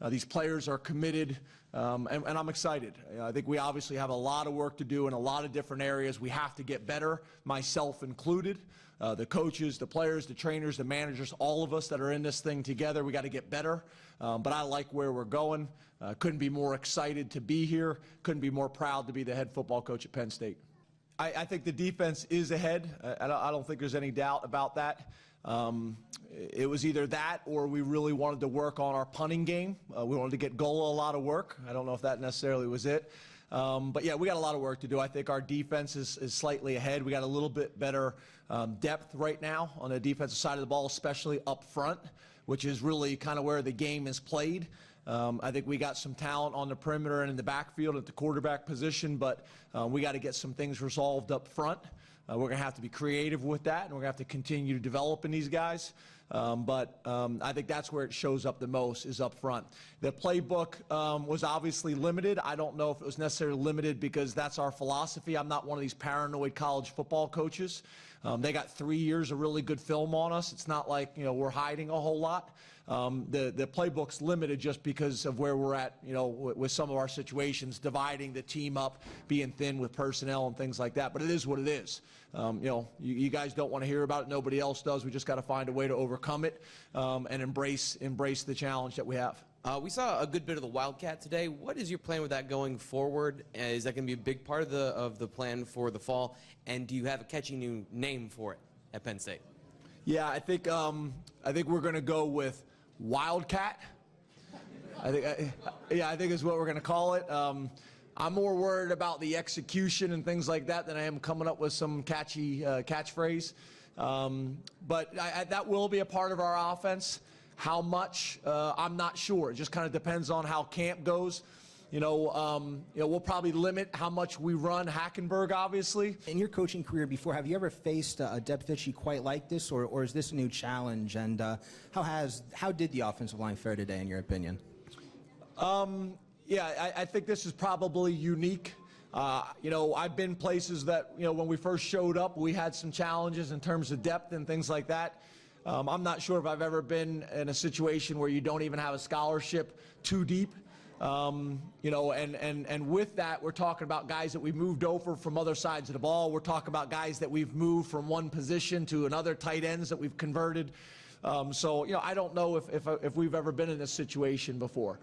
These players are committed, and I'm excited. I think we obviously have a lot of work to do in a lot of different areas. We have to get better, myself included. The coaches, the players, the trainers, the managers, all of us that are in this thing together, we got to get better. But I like where we're going. Couldn't be more excited to be here. Couldn't be more proud to be the head football coach at Penn State. I think the defense is ahead. I don't think there's any doubt about that. It was either that or we really wanted to work on our punting game. We wanted to get Gola a lot of work. I don't know if that necessarily was it. But yeah, we got a lot of work to do. I think our defense is slightly ahead. We got a little bit better depth right now on the defensive side of the ball, especially up front, which is really kind of where the game is played. I think we got some talent on the perimeter and in the backfield at the quarterback position, but we got to get some things resolved up front. We're going to have to be creative with that, and we're going to have to continue to develop in these guys. But I think that's where it shows up the most, is up front. The playbook was obviously limited. I don't know if it was necessarily limited because that's our philosophy. I'm not one of these paranoid college football coaches. They got 3 years of really good film on us. It's not like, we're hiding a whole lot. The playbook's limited just because of where we're at, with some of our situations, dividing the team up, being thin with personnel and things like that. But it is what it is. You guys don't want to hear about it. Nobody else does. We just got to find a way to overcome it and embrace the challenge that we have. We saw a good bit of the Wildcat today. What is your plan with that going forward? Is that going to be a big part of the plan for the fall? And do you have a catchy new name for it at Penn State? Yeah, I think we're going to go with Wildcat. I think is what we're going to call it. I'm more worried about the execution and things like that than I am coming up with some catchy catchphrase. But that will be a part of our offense. How much, I'm not sure. It just kind of depends on how camp goes. We'll probably limit how much we run Hackenberg, obviously. In your coaching career before, have you ever faced a depth issue quite like this, or is this a new challenge? And how did the offensive line fare today, in your opinion? Yeah, I think this is probably unique. I've been places that, when we first showed up, we had some challenges in terms of depth and things like that. I'm not sure if I've ever been in a situation where you don't even have a scholarship too deep. And with that, we're talking about guys that we've moved over from other sides of the ball. We're talking about guys that we've moved from one position to another, tight ends that we've converted. I don't know if we've ever been in this situation before.